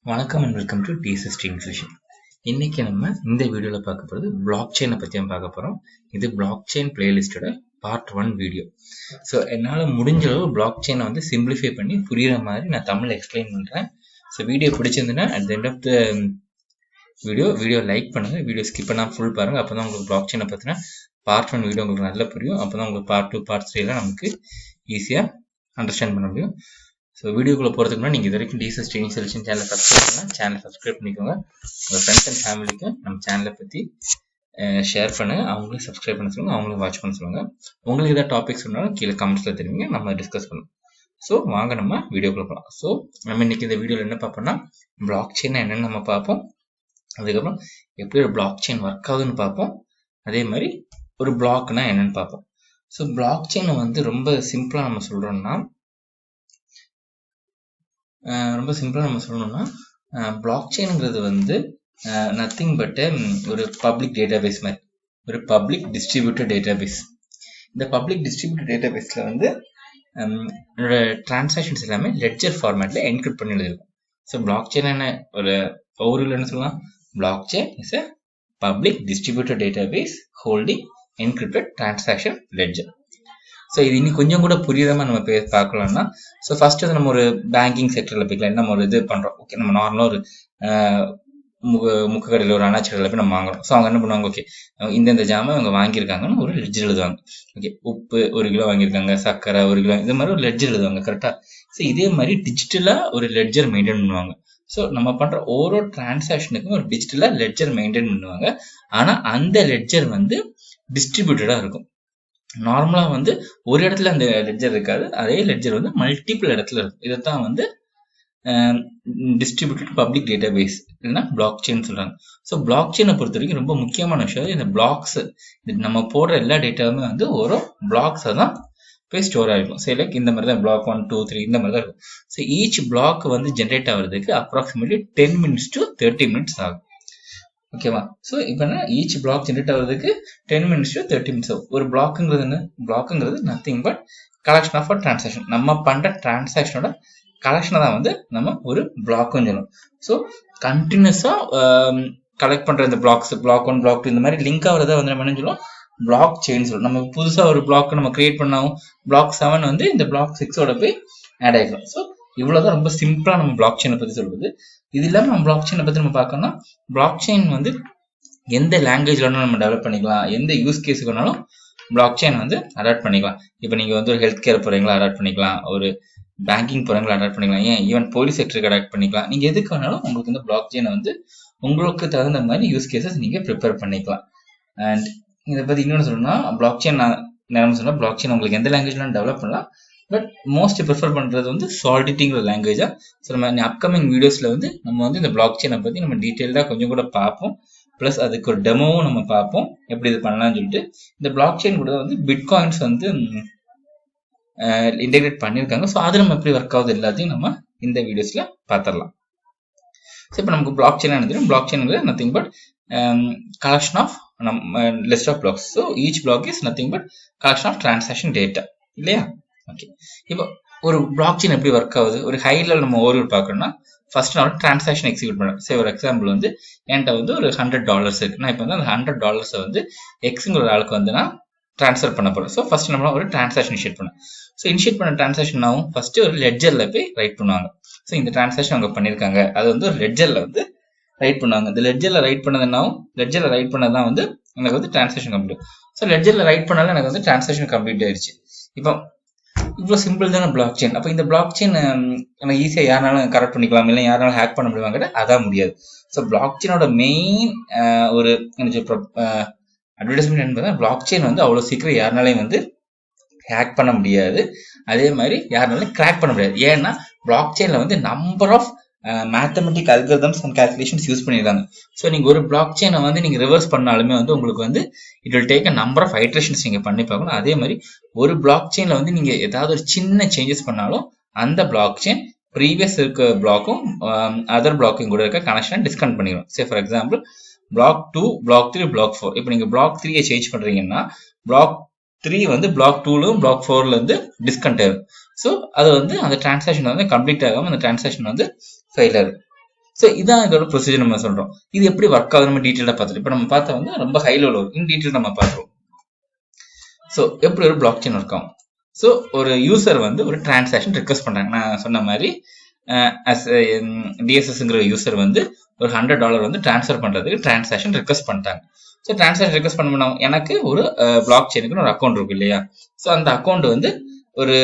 வணக்கம் and welcome to TDS infusion. இன்னைக்கு நம்ம இந்த வீடியோவில் பார்க்க போகிறது பிளாக் செயினை பற்றி நம்ம பார்க்க போகிறோம். இது பிளாக் செயின் பிளேலிஸ்டோட பார்ட் 1 வீடியோ. ஸோ என்னால் முடிஞ்ச அளவு பிளாக் செயினை வந்து சிம்பிளிஃபை பண்ணி புரிகிற மாதிரி நான் தமிழ் எக்ஸ்பிளைன் பண்ணுறேன். ஸோ வீடியோ பிடிச்சிருந்துன்னா at the end of the video like பண்ணுங்கள். வீடியோ ஸ்கிப் பண்ணால் ஃபுல் பாருங்கள். அப்போ தான் உங்களுக்கு பிளாக் செயினை பற்றின பார்ட் 1 வீடியோ உங்களுக்கு நல்லா புரியும். அப்போ தான் உங்களுக்கு பார்ட் 2 பார்ட் 3 எல்லாம் நமக்கு ஈஸியாக அண்டர்ஸ்டாண்ட் பண்ண முடியும். ஸோ வீடியோக்குள்ளே போகிறதுக்கு முன்னாடி நீங்கள் இது வரைக்கும் டிஎஸ்எஸ் ட்ரெயினிங் சொல்யூஷன் சேனலை சப்ஸ்கிரைப் பண்ணால் சேனலை சப்ஸ்கிரைப் பண்ணிக்கோங்க. உங்கள் ஃப்ரெண்ட்ஸ் அண்ட் ஃபேமிலிக்கு நம்ம சேனலை பற்றி ஷேர் பண்ணுங்கள். அவங்களையும் சப்ஸ்கிரைப் பண்ண சொல்லுங்கள், அவங்களையும் வாட்ச் பண்ண சொல்லுங்கள். உங்களுக்கு ஏதாவது டாபிக்ஸ் சொன்னாலும் கீழே கமெண்ட்ஸில் தெரிவிங்க, நம்ம டிஸ்கஸ் பண்ணுவோம். ஸோ வாங்க நம்ம வீடியோக்குள்ளே போகலாம். ஸோ நம்ம இன்னைக்கு இந்த வீடியோவில் என்ன பார்ப்போம்னா பிளாக் செயின் என்னென்னு நம்ம பார்ப்போம். அதுக்கப்புறம் எப்படி ஒரு பிளாக் செயின் ஒர்க் ஆகுதுன்னு பார்ப்போம். அதே மாதிரி ஒரு பிளாக்னா என்னென்னு பார்ப்போம். ஸோ பிளாக் செயினை வந்து ரொம்ப சிம்பிளாக நம்ம சொல்லணும்னா பிளாக் செயின்ங்கிறது வந்து நத்திங் பட் ஒரு பப்ளிக் டேட்டாபேஸ் மாதிரி, ஒரு பப்ளிக் டிஸ்ட்ரிபியூட்டட் டேட்டாபேஸ். இந்த பப்ளிக் டிஸ்ட்ரிபியூட்டட் டேட்டாபேஸில் வந்து என்னோட டிரான்சாக்ஷன்ஸ் எல்லாமே லெட்ஜர் ஃபார்மேட்டில் என்கிரிப்ட் பண்ணி எழுதிருக்கும். ஸோ பிளாக் செயின் என்ன ஒரு ஓவர்வியூல என்ன சொல்லலாம், block chain is a public distributed database holding encrypted transaction ledger. So இது இன்னும் கொஞ்சம் கூட புரியாம நம்ம பார்க்கலாம்னா, ஸோ ஃபர்ஸ்ட் வந்து நம்ம ஒரு பேங்கிங் செக்டர்ல போய்க்கலாம். நம்ம ஒரு இது பண்றோம், ஓகே, நம்ம நார்மலாக ஒரு முக்கு கடையில் ஒரு அனாச்சி கடையில் போய் நம்ம வாங்குறோம். ஸோ அவங்க என்ன பண்ணுவாங்க, ஓகே இந்த ஜாமான் அவங்க வாங்கியிருக்காங்கன்னு ஒரு லெட்ஜர் எழுதுவாங்க. ஓகே, உப்பு 1 கிலோ வாங்கியிருக்காங்க, சர்க்கரை 1 கிலோ, இது மாதிரி ஒரு லெட்ஜர் எழுதுவாங்க. கரெக்டா? ஸோ இதே மாதிரி டிஜிட்டலா ஒரு லெட்ஜர் மெயின்டைன் பண்ணுவாங்க. ஸோ நம்ம பண்ற ஒவ்வொரு டிரான்சாக்ஷனுக்கும் ஒரு டிஜிட்டலா லெட்ஜர் மெயின்டைன் பண்ணுவாங்க. ஆனா அந்த லெட்ஜர் வந்து டிஸ்ட்ரிபியூட்டடா இருக்கும். நார்மலா வந்து ஒரு இடத்துல அந்த லெட்ஜர் இருக்காது, அதே லெட்ஜர் வந்து மல்டிபிள் இடத்துல இருக்கும். இதைத்தான் வந்து டிஸ்ட்ரிபியூட்டட் பப்ளிக் டேட்டாபேஸ் இல்லைன்னா பிளாக் செயின் சொல்றாங்க. ஸோ பிளாக் செயினை பொறுத்த வரைக்கும் ரொம்ப முக்கியமான விஷயம் இந்த பிளாக்ஸ். நம்ம போடுற எல்லா டேட்டாவுமே வந்து ஒரு பிளாக்ஸை தான் போய் ஸ்டோர் ஆகிருக்கும். சரி, லைக் இந்த மாதிரி தான் பிளாக் 1, 2, 3 இந்த மாதிரி தான் இருக்கும். ஸோ ஈச் பிளாக் வந்து ஜென்ரேட் ஆகிறதுக்கு அப்ராக்சிமேட்லி 10 minutes to 30 minutes ஆகும். ஓகேவா? ஸோ இப்போ என்ன, ஈச் பிளாக் ஜென்ரேட் ஆகிறதுக்கு 10 minutes to 30 minutes ஆகும். ஒரு பிளாக்குங்கிறது என்ன, பிளாக்குங்கிறது nothing but collection of a transaction. நம்ம பண்ற டிரான்சாக்ஷனோட கலெக்ஷனை தான் வந்து நம்ம ஒரு பிளாக்னு சொல்லணும். ஸோ கண்டினியூஸா கலெக்ட் பண்ற இந்த பிளாக்ஸ், பிளாக் 1, பிளாக் 2 இந்த மாதிரி லிங்க் ஆகிறத வந்து நம்ம என்ன சொல்லுவோம், பிளாக் செயின் சொல்லுவோம். நம்ம புதுசா ஒரு பிளாக் நம்ம கிரியேட் பண்ணாவும் பிளாக் 7 வந்து இந்த பிளாக் 6ஓட போய் ஆட் ஆகிடும். ஸோ இவ்வளவுதான் ரொம்ப சிம்பிளா நம்ம பிளாக் செயினை பத்தி சொல்றது. இது இல்லாம நம்ம பிளாக் செயினை பத்தி நம்ம பார்க்கணும்னா, பிளாக் செயின் வந்து எந்த லாங்குவேஜ்ல வேணாலும் நம்ம டெவலப் பண்ணிக்கலாம், எந்த யூஸ் கேஸுக்கு வேணாலும் பிளாக் செயின் வந்து அடாப்ட் பண்ணிக்கலாம். இப்போ நீங்க வந்து ஒரு ஹெல்த் கேர் போறீங்களா அடாப்ட் பண்ணிக்கலாம், ஒரு பேங்கிங் போறீங்களா அடாப்ட் பண்ணிக்கலாம், ஏன் ஈவன் போலீஸ் செக்டருக்கு அடாப்ட் பண்ணிக்கலாம். நீங்க எதுக்கு வேணாலும் உங்களுக்கு வந்து பிளாக் செயினை வந்து உங்களுக்கு தகுந்த மாதிரி யூஸ் கேசஸ் நீங்க ப்ரிப்பேர் பண்ணிக்கலாம். அண்ட் இதை பத்தி இன்னொன்று சொல்லணும்னா, பிளாக் செயின் நான் சொன்னா பிளாக் செயின் உங்களுக்கு எந்த லாங்குவேஜ்ல டெவலப் பண்ணலாம், பட் மோஸ்ட் ப்ரிஃபர் பண்றது வந்து சாலிடிட்டிங்கிற லாங்குவேஜா. ஸோ நம்ம அப்கமிங் வீடியோஸ்ல வந்து நம்ம வந்து இந்த பிளாக் செயினை பத்தி நம்ம டீட்டெயில்டா கொஞ்சம் கூட பார்ப்போம். பிளஸ் அதுக்கு ஒரு டெமோவும் நம்ம பார்ப்போம், எப்படி இது பண்ணலாம்னு சொல்லிட்டு. இந்த பிளாக் செயின் கூட வந்து பிட்காயின்ஸ் வந்து இன்டெகிரேட் பண்ணியிருக்காங்க. ஸோ அது நம்ம எப்படி ஒர்க் ஆகுது எல்லாத்தையும் நம்ம இந்த வீடியோஸ்ல பார்த்துடலாம். ஸோ இப்போ நமக்கு பிளாக் செயின் என்ன தெரியும், blockchain nothing but collection of list of blocks. So each block is nothing but collection of transaction data, இல்லையா? ஓகே, இப்போ ஒரு பிளாக் செயின் எப்படி ஒர்க் ஆகுது, ஒரு ஹை லெவல் நம்ம ஓவர் பார்க்கணும்னா, ஃபர்ஸ்ட் நான் ஒரு டிரான்சாக்ஷன் எக்ஸிக்யூட் பண்ணுறேன். சரி, ஒரு எக்ஸாம்பிள் வந்து என்கிட்ட வந்து ஒரு $100 இருக்கு. நான் இப்போ வந்து அந்த $100 வந்து எக்ஸுங்கிற ஒரு ஆளுக்கு வந்து நான் ட்ரான்ஸ்ஃபர் பண்ண போறேன். ஸோ ஃபர்ஸ்ட் நம்ம ஒரு டிரான்சாக்ஷன் இனிஷியேட் பண்ணேன். ஸோ இனிஷியேட் பண்ண டிரான்சாக்ஷன் ஆகும் ஃபர்ஸ்ட் ஒரு லெட்ஜர்ல போய் ரைட் பண்ணுவாங்க. ஸோ இந்த டிரான்சாக்ஷன் அவங்க பண்ணியிருக்காங்க, அது வந்து ஒரு லெட்ஜர்ல வந்து ரைட் பண்ணுவாங்க. இந்த லெட்ஜர்ல ரைட் பண்ணது என்ன ஆகும், லெட்ஜர்ல ரைட் பண்ணதான் வந்து எனக்கு வந்து டிரான்சாக்ஷன் கம்ப்ளீட். ஸோ லெட்ஜர்ல ரைட் பண்ணாலும் எனக்கு வந்து டிரான்சாக்ஷன் கம்ப்ளீட் ஆயிடுச்சு. இப்போ இவ்வளோ சிம்பிள் தானே பிளாக் செயின். அப்போ இந்த பிளாக் செயின் நம்ம ஈஸியாக யாராலும் கரெக்ட் பண்ணிக்கலாம், இல்லை யாராலும் ஹேக் பண்ண முடியுவாங்க, அதான் முடியாது. ஸோ பிளாக் செயினோட மெயின் ஒரு அட்வர்டைஸ்மெண்ட் என்பது பிளாக் செயின் வந்து அவ்வளோ சீக்கிரம் யாருனாலையும் வந்து ஹேக் பண்ண முடியாது, அதே மாதிரி யாருனாலையும் கிராக் பண்ண முடியாது. ஏன்னா பிளாக் செயின்ல வந்து number of mathematic algorithms and calculations use பண்ணியிருக்காங்க. ஸோ நீங்கள் ஒரு பிளாக் செயினை வந்து நீங்கள் ரிவர்ஸ் பண்ணாலுமே வந்து உங்களுக்கு வந்து it will take a number of iterations நீங்கள் பண்ணி பார்க்கணும். அதே மாதிரி ஒரு பிளாக் செயினில் வந்து நீங்கள் ஏதாவது ஒரு சின்ன சேஞ்சஸ் பண்ணாலும் அந்த பிளாக் செயின் ப்ரீவியஸ் இருக்க பிளாக்கும் அதர் பிளாக்கும் கூட இருக்க கனெக்ஷனை டிஸ்கனெக்ட் பண்ணிடும். Say for example block 2, block 3, block 4. இப்போ நீங்கள் பிளாக் 3 சேஞ்ச் பண்ணுறீங்கன்னா பிளாக் 3 வந்து பிளாக் 2லும் பிளாக் 4ல இருந்து டிஸ்கனெக்ட் ஆகும். ஸோ அது வந்து அந்த டிரான்சாக்ஷன் வந்து கம்ப்ளீட் ஆகாமல் அந்த டிரான்சாக்ஷன் வந்து ஃபெயில் ஆகும். ஸோ இதான் இதோட ப்ரொசீஜர் நம்ம சொல்றோம். இது எப்படி ஒர்க் ஆகுது நம்ம டீட்டெயிலாக பார்த்துட்டு இப்போ நம்ம பார்த்தா வந்து ரொம்ப ஹை லெவல் வரும். இன் டீட்டெயில் நம்ம பார்த்துருவோம். ஸோ எப்படி ஒரு பிளாக் செயின் ஒர்க் ஆகும். ஸோ ஒரு யூசர் வந்து ஒரு டிரான்சாக்ஷன் ரிக்வெஸ்ட் பண்றாங்க. நான் சொன்ன மாதிரி டிஎஸ்எஸ்ங்கிற யூசர் வந்து ஒரு $100 வந்து டிரான்ஸ்ஃபர் பண்றதுக்கு டிரான்சாக்ஷன் ரிக்வெஸ்ட் பண்ணிட்டாங்க. ஸோ டிரான்சாக்ஷன் ரிக்வெஸ்ட் பண்ண எனக்கு ஒரு பிளாக் செயினுக்கு ஒரு அக்கௌண்ட் இருக்கும் இல்லையா. ஸோ அந்த அக்கௌண்ட் வந்து ஒரு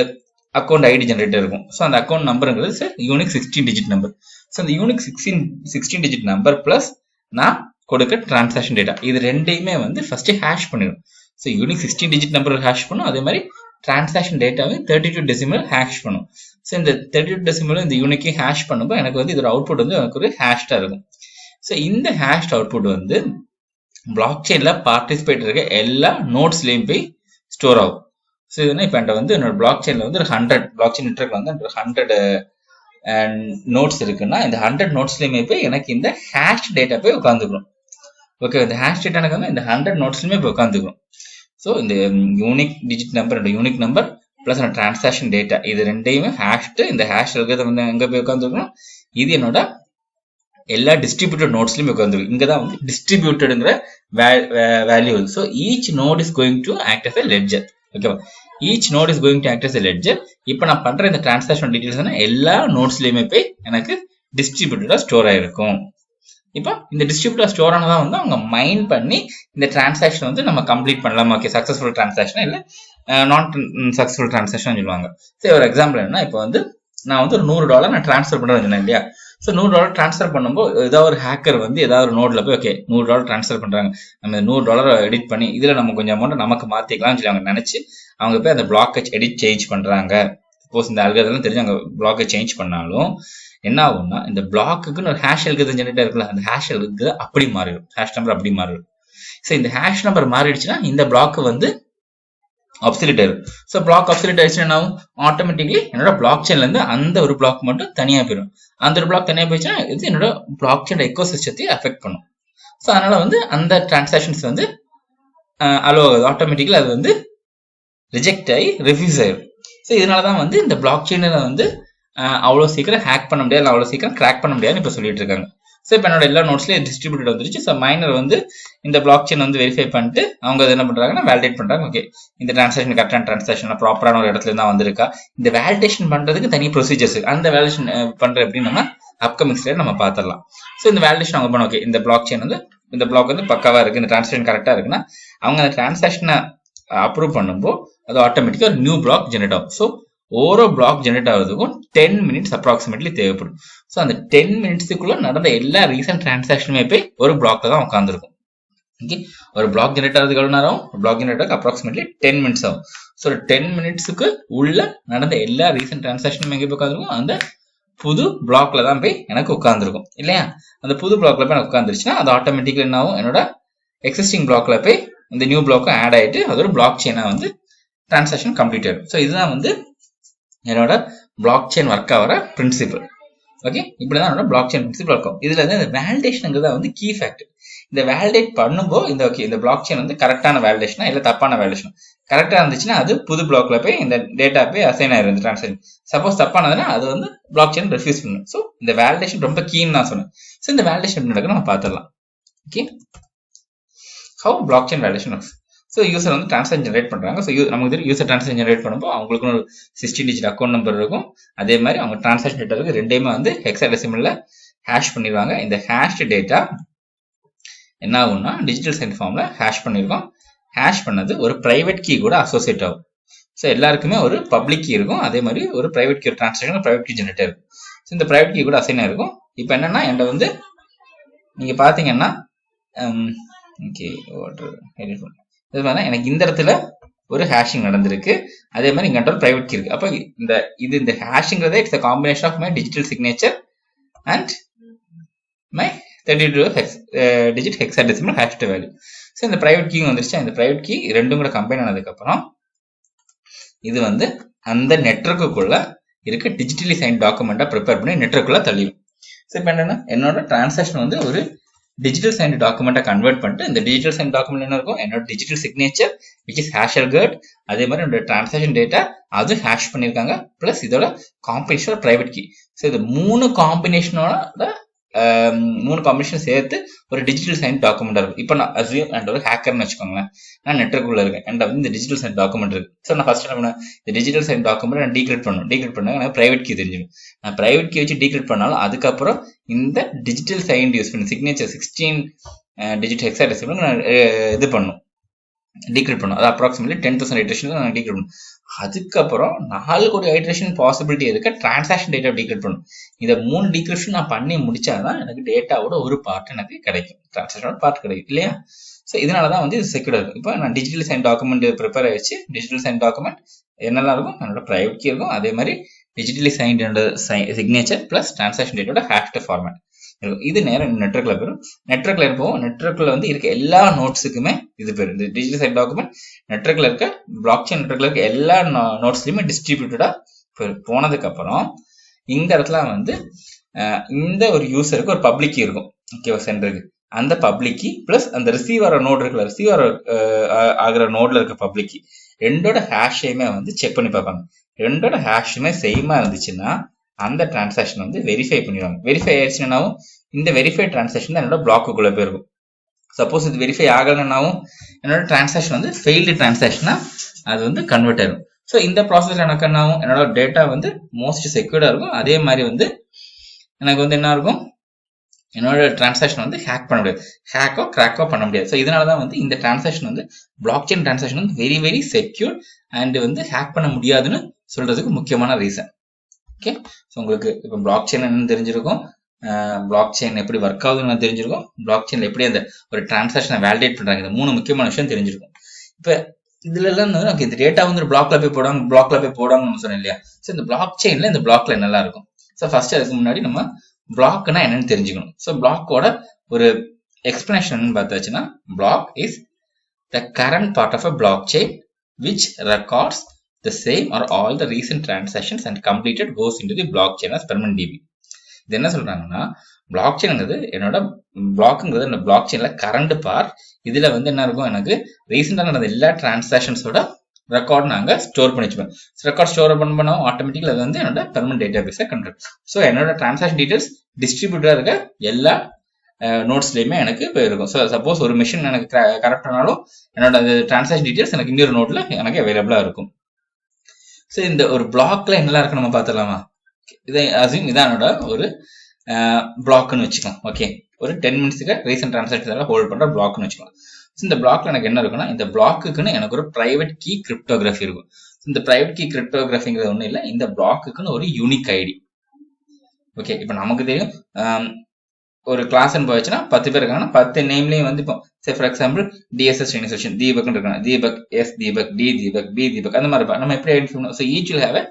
அக்கௌண்ட் ஐடி ஜென்ரேட்டர் இருக்கும். ஸோ அந்த அக்கௌண்ட் நம்பருங்கிறது யூனிக் 16 டிஜிட் நம்பர். ஸோ அந்த யூனிக் 16 டிஜிட் நம்பர் பிளஸ் நான் கொடுக்க டிரான்சாக்ஷன் டேட்டா இது ரெண்டையுமே வந்து ஃபர்ஸ்ட் ஹேஷ் பண்ணிடும். So unique 16 digit number hash பண்ணும். அதே மாதிரி டிரான்சாக்ஷன் டேட்டாவை 32 டெசிமல் ஹேஷ் பண்ணும். ஸோ இந்த 32 டெசிமல் இந்த யூனிக்கையும் ஹேஷ் பண்ணும்போது எனக்கு வந்து இதோட அவுட்புட் வந்து எனக்கு ஒரு ஹேஷ்டா இருக்கும். ஸோ இந்த ஹேஷ்ட் அவுட்புட் வந்து பிளாக் செயின்ல பார்ட்டிசிபேட் இருக்க எல்லா நோட்ஸ்லயும் போய் ஸ்டோர் ஆகும். ஸோ இதுனா இப்போ என்கிட்ட வந்து என்னோட பிளாக் செயின்ல வந்து 100 பிளாக் செயின் நெட்வொர்க்ல வந்து 100 நோட்ஸ் இருக்குன்னா இந்த 100 நோட்ஸ்லயுமே போய் எனக்கு இந்த ஹேஷ் டேட்டா போய் உட்காந்துக்கணும். ஓகே, இந்த ஹேஷ் டேட்டா எனக்கு வந்து இந்த 100 நோட்ஸ்லயுமே போய் உட்காந்துக்கணும். ஸோ இந்த unique digit number unique number plus transaction data இது ரெண்டையுமே ஹேஷ்டு இந்த ஹேஷ் இருக்கிறத வந்து எங்க போய் உட்காந்துருக்கணும். இது என்னோட எல்லா டிஸ்ட்ரிபியூட்டட் நோட்ஸ்லயும் உட்காந்துருக்கு. இங்க தான் வந்து டிஸ்ட்ரிபியூட்டடுங்கிற value. So each node is going to act as a ledger. ஓகேவா, each node is going to act as a ledger. இப்போ நான் பண்ற இந்த டிரான்சாக்ஷன் டீடைல்ஸ் எல்லா நோட்ஸ்லயுமே போய் எனக்கு டிஸ்ட்ரிபியூட்டடா ஸ்டோர் ஆயிருக்கும். இப்போ இந்த டிஸ்ட்ரிபியூட்டர் ஸ்டோர் ஆனதான் வந்து அவங்க மைண்ட் பண்ணி இந்த டிரான்சாக்ஷன் வந்து நம்ம கம்ப்ளீட் பண்ணலாம். ஓகே, சக்சஸ்ஃபுல் டிரான்சாக்ஷன் இல்லை நான் சக்சஸ்ஃபுல் டிரான்சாக்ஷன் சொல்லுவாங்க. சரி, ஒரு எக்ஸாம்பிள் என்ன, இப்போ வந்து நான் வந்து ஒரு $100 நான் டிரான்ஸ்ஃபர் பண்றேன்னு சொன்னேன் இல்லையா. ஸோ $100 டிரான்ஸ்ஃபர் பண்ணும்போது ஏதாவது ஒரு ஹேக்கர் வந்து ஏதாவது ஒரு நோட்ல போய் ஓகே $100 டிரான்ஸ்ஃபர் பண்றாங்க, நம்ம $100 எடிட் பண்ணி இதுல நம்ம கொஞ்சம் அமௌண்ட் நமக்கு மாத்திக்கலாம்னு சொல்லி அவங்க நினைச்சு அவங்க போய் அந்த பிளாக்கை எடிட் சேஞ்ச் பண்றாங்க. சப்போஸ் இந்த அல்காரிதம் தெரிஞ்சு அவங்க பிளாக்கை சேஞ்ச் பண்ணாலும் என்ன ஆகும்னா இந்த பிளாக்குன்னு ஒரு ஹேஷ் அல்காரிதம் ஜெனரேட்டர் இருக்குல்ல, அந்த ஹேஷ் அல்காரிதம் அப்படி மாறிடும், ஹேஷ் நம்பர் அப்படி மாறிடும். ஸோ இந்த ஹேஷ் நம்பர் மாறிடுச்சுன்னா இந்த பிளாக் வந்து ஆப்சல்யூட் ஆயிடும். ஸோ பிளாக் ஆப்சல்யூட் ஆயிடுச்சுன்னா என்ன ஆகும், ஆட்டோமேட்டிக்லி என்னோட பிளாக் செயின்ல இருந்து அந்த ஒரு பிளாக் மட்டும் தனியா போயிடும். அந்த ஒரு பிளாக் தனியா போயிடுச்சுன்னா இது என்னோட பிளாக் செயின் எக்கோ சிஸ்டத்தை அஃபெக்ட் பண்ணும். ஸோ அதனால வந்து அந்த டிரான்சாக்ஷன்ஸ் வந்து அலோ ஆட்டோமேட்டிக்லி அது வந்து ரிஜெக்ட் ஆகி ரெஃப்யூஸ் ஆயிடும். ஸோ இதனாலதான் வந்து இந்த பிளாக் செயினை வந்து அவ்வளோ சீக்கிரம் ஹேக் பண்ண முடியாது, அவ்வளோ சீக்கிரம் கிராக் பண்ண முடியாதுன்னு இப்போ சொல்லிட்டு இருக்காங்க. ஸோ இப்போ என்னோட எல்லா நோட்ஸ்லயும் டிஸ்ட்ரிபியூட்டட் வந்துருச்சு. ஸோ மைனர் வந்து இந்த பிளாக் செயின் வந்து வெரிஃபை பண்ணிட்டு அவங்க என்ன பண்றாங்கன்னா வேலிடேட் பண்றாங்க. ஓகே, இந்த டிரான்சாக்ஷன் கரெக்டான டிரான்சாக்ஷன் ப்ராப்பரான ஒரு இடத்துல தான் வந்திருக்கா. இந்த வேலிடேஷன் பண்றதுக்கு தனி ப்ரொசீஜர்ஸ், அந்த வேலிடேஷன் பண்ற எப்படின்னு நம்ம அப்கமிங் ஸ்லைட் நம்ம பார்த்துடலாம். ஸோ இந்த வேலிடேஷன் அவங்க பண்ண ஓகே இந்த பிளாக் செயின் வந்து இந்த பிளாக் வந்து பக்காவா இருக்கு, இந்த டிரான்சாக்ஷன் கரெக்டா இருக்குன்னா அவங்க அந்த டிரான்சாக்ஷனை அப்ரூவ் பண்ணும்போது அது ஆட்டோமேட்டிக்கா ஒரு நியூ பிளாக் ஜெனரேட் ஆகும். ஸோ ஒரு பிளாக் ஜெனரேட் ஆகிறதுக்கும் 10 மினிட்ஸ் அப்ராக்சிமேட்லி தேவைப்படும். ஸோ அந்த 10 மினிட்ஸுக்குள்ள நடந்த எல்லா ரீசன்ட் டிரான்சாக்ஷனுமே போய் ஒரு பிளாக்ல தான் உட்காந்துருக்கும். ஓகே, ஒரு பிளாக் ஜெனரேட் ஆகிறதுக்கு எவ்வளவு நேரம், பிளாக் ஜெனரேட் ஆக அப்ராக்சிமேட்லி 10 மினிட்ஸ் ஆகும். ஸோ 10 மினிட்ஸுக்கு உள்ள நடந்த எல்லா ரீசன்ட் டிரான்சாக்ஷனும் எங்கே போய் உட்காந்துருக்கும், அந்த புது பிளாக்ல தான் போய் எனக்கு உட்காந்துருக்கும் இல்லையா. அந்த புது பிளாக்ல போய் எனக்கு உட்காந்துருச்சுன்னா அது ஆட்டோமேட்டிக்கலி என்ன ஆகும், என்னோட எக்ஸிஸ்டிங் பிளாக்ல போய் இந்த நியூ பிளாக்கும் ஆட் ஆயிட்டு அது ஒரு பிளாக் செயினா வந்து டிரான்சாக்ஷன் கம்ப்ளீட் ஆயிடும். ஸோ இதுதான் வந்து என்னோட பிளாக் செயின் ஒர்க் ஆகிற பிரின்சிபல். ஓகே, இப்படிதான் என்னோட பிளாக் செயின் பிரின்சிபல் இருக்கும். இதுல இருந்து இந்த வேலிடேஷனுங்கிறத வந்து கீ ஃபேக்டர். இந்த வேலிடேட் பண்ணும்போது இந்த ஓகே இந்த பிளாக் செயின் வந்து கரெக்டான வேலிடேஷனா இல்லை தப்பான வேலிடேஷன். கரெக்டா இருந்துச்சுன்னா அது புது பிளாக்ல போய் இந்த டேட்டா போய் அசைன் ஆயிரும் இந்த டிரான்சாக்ஷன். சப்போஸ் தப்பானதுன்னா அது வந்து பிளாக் செயின் ரெஃப்யூஸ் பண்ணும். ஸோ இந்த வேலிடேஷன் ரொம்ப கீன்னு நான் சொன்னேன். ஸோ இந்த வேலிடேஷன் எப்படி நடக்கும் நம்ம பார்த்துடலாம். Okay, how block chain validation works. So user வந்து டிரான்சாக்ஷன் ஜெனரேட் பண்றாங்க. ஸோ நமக்கு தெரியும் யூசர் டிரான்சாக்ஷன் ஜெனரேட் பண்ணும்போது அவங்களுக்கு ஒரு 16 டிஜிட் அக்கௌண்ட் நம்பர் இருக்கும். அதே மாதிரி அவங்க டிரான்சாக்ஷன் டேட்டா இருக்கு ரெண்டையுமே வந்து ஹெக்ஸாடெசிமல்ல ஹேஷ் பண்ணிடுவாங்க. இந்த ஹேஷ்டு டேட்டா என்ன ஆகும்னா டிஜிட்டல் சைன் ஃபார்ம்ல ஹேஷ் பண்ணிருக்கோம். ஹேஷ் பண்ணது ஒரு பிரைவேட் கீ கூட அசோசியேட் ஆகும். ஸோ எல்லாருக்குமே ஒரு பப்ளிக் கீ இருக்கும், அதே மாதிரி ஒரு private key transaction private key generate ஆகும். ஸோ இந்த பிரைவேட் கீ கூட அசைன் ஆயிருக்கும். இப்போ என்னன்னா என்கிட்ட வந்து நீங்க பாத்தீங்கன்னா ஓகே எனக்கு இந்த இடத்துல ஒரு ஹேஷிங் நடந்திருக்கு. அதே மாதிரி இங்க ஒரு பிரைவேட் கீ இருக்கு. அப்போ இந்த ஹேஷிங்கிறதே it's a combination of my digital signature and my 32 digit hexadecimal hashed value. So இந்த பிரைவேட் கீ வந்துருச்சு. இந்த பிரைவேட் கீ ரெண்டும் கூட கம்பைன் ஆனதுக்கு அப்புறம் இது வந்து அந்த நெட்வொர்க்குள்ள இருக்க டிஜிட்டலி சைன் டாக்குமெண்டா ப்ரிப்பேர் பண்ணி நெட்வொர்க்குள்ள தள்ளிடும். ஸோ இப்போ என்னன்னா என்னோட டிரான்சாக்ஷன் வந்து ஒரு டிஜிட்டல் சைன் டாக்குமெண்டா கன்வெர்ட் பண்ணிட்டு இந்த டிஜிட்டல் சைன் டாக்குமெண்ட் என்ன இருக்கும், என்னோட digital signature which is hash அல்கர்ட், அதே மாதிரி என்னோட டிரான்சாக்ஷன் டேட்டா அது ஹேஷ் பண்ணிருக்காங்க, பிளஸ் இதோட காம்பினேஷன் பிரைவேட் கீ. ஸோ இது 3 காம்பினேஷனோட மூணு காம்பினேஷன் சேர்த்து ஒரு டிஜிட்டல் சைன் டாக்குமெண்ட் இருக்கும். இப்போ நான் அசியூம் அண்ட் ஒரு ஹேக்கர்னு வச்சுக்கோங்களேன், நான் நெட்வொர்க்குள்ள இருக்கேன் அண்ட் வந்து இந்த டிஜிட்டல் சைன் டாக்குமெண்ட் இருக்கு. ஸோ நான் ஃபர்ஸ்ட் என்ன பண்ணேன், இந்த டிஜிட்டல் சைன் டாக்குமெண்ட் நான் டீக்ரிப்ட் பண்ண எனக்கு பிரைவேட் கீ தெரிஞ்சிடும். நான் பிரைவேட் கீ வச்சு டீக்ரிப்ட் பண்ணாலும் அதுக்கப்புறம் இந்த டிஜிட்டல் சைன் யூஸ் பண்ணி சிக்னேச்சர் 16 டிஜிட் ஹெக்ஸாடெசிமல் நான் இது பண்ணும், டீக்ரிப்ட் பண்ணும். அது அப்ராக்சிமேட்லி 10,000 ஐட்ரேஷன் நான் டீக்ரிப்ட் பண்ணும். அதுக்கப்புறம் 4 கோடி ஐட்ரேஷன் பாசிபிலிட்டி இருக்க டிரான்சாக்ஷன் டேட்டா டீக்ரிப்ட் பண்ணும். இந்த 3 டீக்ரிப்ஷன் நான் பண்ணி முடிச்சாதான் எனக்கு டேட்டாவோட ஒரு பார்ட் எனக்கு கிடைக்கும், டிரான்சாக்ஷனோட பார்ட் கிடைக்கும் இல்லையா? ஸோ இதனாலதான் வந்து இது செக்யூர்டா இருக்கும். இப்போ நான் டிஜிட்டல் சைன் டாக்குமெண்ட் ப்ரிப்பேர் ஆயிடுச்சு. டிஜிட்டல் சைன் டாக்குமெண்ட் என்னெல்லாம் இருக்கும், என்னோட பிரைவேட் கீ இருக்கும், அதே மாதிரி digitally signed signature plus transaction டேட்டோட ஹேஷ்டு ஃபார்மேட். இது நேரம் நெட்வொர்க்ல போயிடும். நெட்வொர்க்ல இருப்போம், நெட்வொர்க்ல வந்து இருக்க எல்லா நோட்ஸுக்குமே இது பேர் இந்த டிஜிட்டல் சைன் டாக்குமெண்ட் நெட்வொர்க்ல இருக்க பிளாக்செயின் நெட்வொர்க்ல இருக்க எல்லா நோட்ஸ்லயுமே டிஸ்ட்ரிபியூட்டடா போனதுக்கு அப்புறம் இந்த இடத்துல வந்து இந்த ஒரு யூசருக்கு ஒரு பப்ளிக் கீ இருக்கும், ஓகேவா, சென்டருக்கு. அந்த பப்ளிக் கீ பிளஸ் அந்த ரிசீவர் நோட் இருக்குல்ல, ரிசீவர் ஆகிற நோட்ல இருக்க பப்ளிக் கீ ரெண்டோட ஹேஷையுமே வந்து செக் பண்ணி பார்ப்பாங்க. ரெண்டோட ஹேஷுமே சேமா இருந்துச்சுன்னா அந்த டிரான்சாக்ஷன் வந்து வெரிஃபை பண்ணிடுவாங்க. வெரிஃபை ஆயிடுச்சுன்னாவும் இந்த வெரிஃபை டிரான்சாக்ஷன் தான் என்னோட பிளாக்குக்குள்ள போயிருக்கும். சப்போஸ் இது வெரிஃபை ஆகலைன்னாவும் என்னோட டிரான்சாக்ஷன் வந்து ஃபெயில்டு டிரான்சாக்ஷனா அது வந்து கன்வெர்ட் ஆயிடும். ஸோ இந்த ப்ராசஸ்ல எனக்கு என்னாகும், என்னோட டேட்டா வந்து மோஸ்ட் செக்யூர்டா இருக்கும். அதே மாதிரி வந்து எனக்கு வந்து என்ன இருக்கும், என்னோட டிரான்சாக்ஷன் வந்து ஹேக் பண்ண முடியாது, ஹேக்கோ கிராக்கோ பண்ண முடியாது. ஸோ இதனாலதான் வந்து இந்த டிரான்சாக்ஷன் வந்து பிளாக்செயின் டிரான்சாக்ஷன் வந்து வெரி வெரி செக்யூர் அண்ட் வந்து ஹேக் பண்ண முடியாதுன்னு சொல்றதுக்கு முக்கியமான ரீசன். ஓகே, ஸோ உங்களுக்கு இப்போ பிளாக்செயின் என்னன்னு தெரிஞ்சிருக்கும், பிளாக்செயின் எப்படி ஒர்க் ஆகுதுன்னு தெரிஞ்சிருக்கும், பிளாக்செயின்ல எப்படி அந்த ஒரு டிரான்சாக்ஷனை வேலிடேட் பண்றாங்க, இந்த 3 முக்கியமான விஷயம் தெரிஞ்சிருக்கும். இப்போ இதுல எல்லாம் வந்து இந்த டேட்டா வந்து பிளாக்ல போய் போடுவாங்கன்னு சொன்னேன் இல்லையா? ஸோ இந்த பிளாக்செயின்ல இந்த பிளாக்ல என்னெல்லாம் இருக்கும். ஸோ ஃபர்ஸ்ட் அதுக்கு முன்னாடி நம்ம பிளாக்னா என்னன்னு தெரிஞ்சுக்கணும். ஸோ பிளாக்கோட ஒரு எக்ஸ்பிளனேஷன் பார்த்தாச்சுன்னா, block is the current part of a blockchain which records the same or all the recent transactions and completed goes into the blockchain as permanent DB. இது என்ன சொல்றாங்கன்னா, பிளாக்செயின்ங்கிறது என்னோட பிளாக்ங்கிறது இந்த பிளாக்செயின்ல கரண்ட் பார்ட். இதுல வந்து என்ன இருக்கும், எனக்கு ரீசெண்டா நடந்த எல்லா டிரான்சாக்ஷன்ஸோட ரெக்கார்ட் நாங்க ஸ்டோர் பண்ணி வச்சுப்போம். ரெக்கார்ட் ஸ்டோர் பண்ணோம் ஆட்டோமேட்டிக்கலி அது வந்து என்னோட பெர்மனன்ட் டேட்டா பேஸை கண்ட்ரோல். ஸோ என்னோட டிரான்சாக்ஷன் டீடைல்ஸ் டிஸ்ட்ரிபியூட்டரா இருக்க எல்லா நோட்ஸ்லயுமே எனக்கு போயிருக்கும். ஸோ சப்போஸ் ஒரு மிஷின் எனக்கு கரெக்ட் ஆனாலும் என்னோட டிரான்சாக்ஷன் டீடைல்ஸ் எனக்கு இன்னொரு நோட்ல எனக்கு அவைலபிளா இருக்கும். ஸோ இந்த ஒரு பிளாக்ல என்னெல்லாம் இருக்கு நம்ம பார்த்துலாமா? இதை அசியூம் இதான் என்னோட ஒரு பிளாக்னு வச்சுக்கலாம். ஓகே, ஒரு 10 மினிட்ஸ்க்கு ரீசெண்ட் டிரான்சாக்ஷன் ஹோல்ட் பண்ற பிளாக்னு வச்சுக்கலாம். இந்த பிளாக்ல எனக்கு என்ன இருக்குன்னா, இந்த பிளாக்குன்னு எனக்கு ஒரு பிரைவேட் கீ கிரிப்டோகிராஃபி இருக்கும். இந்த பிரைவேட் கீ கிரிப்டோகிராஃபிங்கிறது ஒன்றும் இல்லை, இந்த பிளாக்குன்னு ஒரு யூனிக் ஐடி. ஓகே, இப்போ நமக்கு தெரியும் ஒரு கிளாஸ் போச்சுன்னா 10 பேர் இருக்காங்கன்னா 10 நேம்லயும் வந்து இப்போ for example DSS training session தீபக்னு இருக்காங்க, Deepak, S Deepak, D Deepak, B Deepak, அந்த மாதிரி நம்ம எப்படி ஐடென்டிஃபை பண்ணணும். So each will have a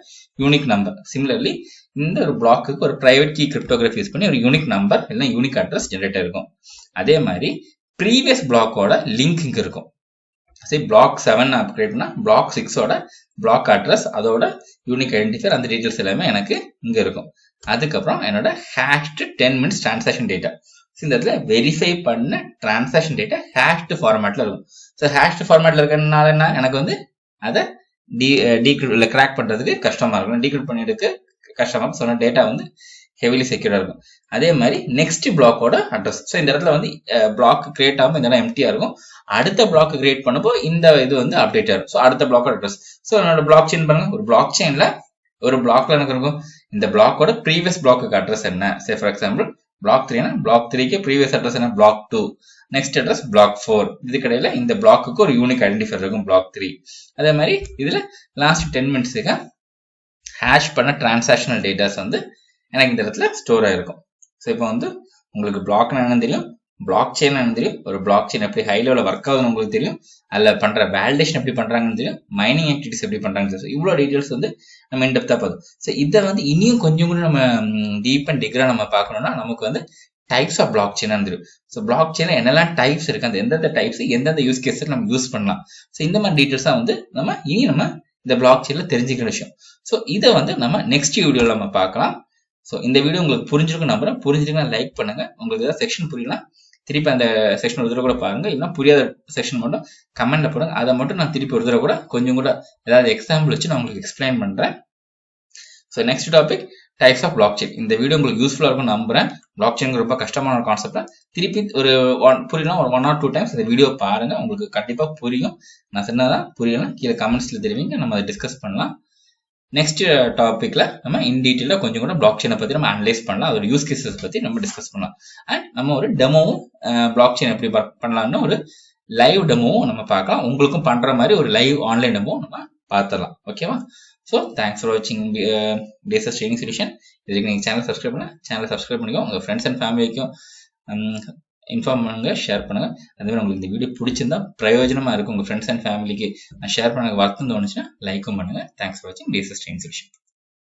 unique number. Similarly இந்த ஒரு பிளாக்குக்கு ஒரு பிரைவேட் கீ கிரிப்டோகிராஃபி யூஸ் பண்ணி ஒரு யூனிக் நம்பர் இல்லைன்னா யூனிக் அட்ரஸ் ஜென்ரேட் ஆயிருக்கும். அதே மாதிரி ப்ரீவியஸ் பிளாக்கோட லிங்க் இங்க இருக்கும். சரி, பிளாக் 7 அப்கிரேட் பண்ணா பிளாக் 6ஓட பிளாக் அட்ரஸ், அதோட யூனிக் ஐடென்டிஃபையர், அந்த டீடைல்ஸ் எல்லாமே எனக்கு இங்க இருக்கும். அதுக்கப்புறம் என்னோட ஹேஷ்டு 10 மினிட்ஸ் டிரான்சாக்ஷன் டேட்டா. இந்த இடத்துல வெரிஃபை பண்ண டிரான்சாக்ஷன் டேட்டா ஹேஷ்டு ஃபார்மேட்ல இருக்கும். ஸோ ஹேஷ்டு ஃபார்மேட்ல இருக்கிறதுனால என்ன, எனக்கு வந்து அதை டீக்ரிப்ட் கிராக் பண்றதுக்கு கஷ்டமா இருக்கும், டீக்ரிப்ட் பண்ணிட்டு கஷ்டமா இருக்கும். சொன்ன டேட்டா வந்து ஹெவிலி செக்யூரா இருக்கும். அதே மாதிரி நெக்ஸ்ட் பிளாக்கோட அட்ரஸ். ஸோ இந்த இடத்துல வந்து பிளாக் கிரியேட் ஆகும், இந்த இடம் எம்டியா இருக்கும். அடுத்த பிளாக் கிரியேட் பண்ணப்போ இந்த இது வந்து அப்டேட் ஆகும். ஸோ அடுத்த பிளாக்கோட அட்ரஸ். ஸோ என்னோட பிளாக் செயின் பண்ணுங்க, ஒரு பிளாக் செயின்ல ஒரு பிளாக்ல எனக்கு இருக்கும் இந்த பிளாக்கோட ப்ரீவியஸ் பிளாக்கு அட்ரஸ் என்ன. சே ஃபார் எக்ஸாம்பிள் பிளாக் 3னா பிளாக் 3க்கு ப்ரீவியஸ் அட்ரஸ் என்ன, பிளாக் 2, நெக்ஸ்ட் அட்ரஸ் பிளாக் 4. இதுக்கு இடையில இந்த பிளாக்குக்கு ஒரு யூனிக் ஐடென்டிஃபையர் இருக்கும், பிளாக் 3. அதே மாதிரி இதுல லாஸ்ட் 10 மினிட்ஸுக்கு ஹேஷ் பண்ண டிரான்சாக்ஷனல் டேட்டாஸ் வந்து எனக்கு இந்த இடத்துல ஸ்டோர் ஆயிருக்கும். ஸோ இப்போ வந்து உங்களுக்கு பிளாக்னா என்னன்னு தெரியும், பிளாக் செயின் என்னன்னு தெரியும், ஒரு பிளாக் செயின் எப்படி ஹை லெவலில் ஒர்க் ஆகுதுன்னு உங்களுக்கு தெரியும், அதில் பண்ற வேலிடேஷன் எப்படி பண்றாங்கன்னு தெரியும், மைனிங் ஆக்டிவிட்டிஸ் எப்படி பண்றாங்கன்னு தெரியும். இவ்வளோ டீடைல்ஸ் வந்து நம்ம இன்டெப்தா பார்க்கும். ஸோ இதை வந்து இனியும் கொஞ்சம் கூட நம்ம டீப் அண்ட் டிக்ரா நம்ம பார்க்கணும்னா நமக்கு வந்து டைப்ஸ் ஆஃப் பிளாக் செயின் தெரியும். ஸோ பிளாக் செயின்ல என்னெல்லாம் டைப்ஸ் இருக்கு, அந்த எந்தெந்த டைப்ஸ் எந்தெந்த யூஸ் கேஸில் நம்ம யூஸ் பண்ணலாம். ஸோ இந்த மாதிரி டீடைல்ஸா வந்து நம்ம இந்த பிளாக் செயின்ல தெரிஞ்சுக்கிற விஷயம். ஸோ இதை வந்து நம்ம நெக்ஸ்ட் வீடியோல நம்ம பார்க்கலாம். ஸோ இந்த வீடியோ உங்களுக்கு புரிஞ்சிருக்கும் நம்புறேன். புரிஞ்சிருக்குன்னா லைக் பண்ணுங்க. உங்களுக்கு ஏதாவது செக்ஷன் புரியல திருப்பி அந்த செக்ஷன் ஒரு தடவை கூட பாருங்க, இல்லைன்னா புரியாத செக்ஷன் மட்டும் கமெண்ட்ல போடுங்க. அதை மட்டும் நான் திருப்பி ஒரு தடவை கூட கொஞ்சம் கூட ஏதாவது எக்ஸாம்பிள் வச்சு நான் உங்களுக்கு எக்ஸ்பிளைன் பண்றேன். So next topic types of blockchain. இந்த வீடியோ உங்களுக்கு யூஸ்ஃபுல்லாக இருக்கும்னு நம்புறேன். பிளாக் செயின் ரொம்ப கஷ்டமான ஒரு கான்செப்ட். திருப்பி ஒரு புரியலாம் ஒரு 1 or 2 டைம்ஸ் இந்த வீடியோ பாருங்க, உங்களுக்கு கண்டிப்பா புரியும். நான் சொன்னதான் புரியலாம் கீழே கமெண்ட்ஸ்ல தெரிவிங்க, நம்ம அதை டிஸ்கஸ் பண்ணலாம். நெக்ஸ்ட் டாபிக்ல நம்ம இன் டீட்டெயிலாக கொஞ்சம் கூட பிளாக் செயினை பற்றி நம்ம அனலைஸ் பண்ணலாம், அதோட யூஸ் கேசஸ் பற்றி நம்ம டிஸ்கஸ் பண்ணலாம். அண்ட் நம்ம ஒரு டெமோவும் பிளாக் செயின் எப்படி பண்ணலாம்னு ஒரு லைவ் டெமோவும் நம்ம பார்க்கலாம். உங்களுக்கும் பண்ற மாதிரி ஒரு லைவ் ஆன்லைன் டெமோ நம்ம பார்த்துடலாம். ஓகேவா? ஸோ தேங்க்ஸ் ஃபார் வாட்சிங் பேசஸ் ட்ரெயினிங் சொல்யூஷன். இதுக்கு நீங்கள் சேனல் சப்ஸ்கிரைப் பண்ண சேனலை சப்ஸ்கிரைப் பண்ணிக்கோ, உங்கள் ஃப்ரெண்ட்ஸ் அண்ட் ஃபேமிலிக்கும் இன்ஃபார்ம் பண்ணுங்க, ஷேர் பண்ணுங்க. அதே மாதிரி உங்களுக்கு இந்த வீடியோ பிடிச்சிருந்தா பிரயோஜனமா இருக்கும், உங்கள் ஃப்ரெண்ட்ஸ் அண்ட் ஃபேமிலிக்கு ஷேர் பண்ண வருத்தம் தோணுச்சுன்னா லைக்கும் பண்ணுங்க. தேங்க்ஸ் ஃபார் வாட்சிங் பேசஸ் ட்ரெயினிங் சொல்யூஷன்.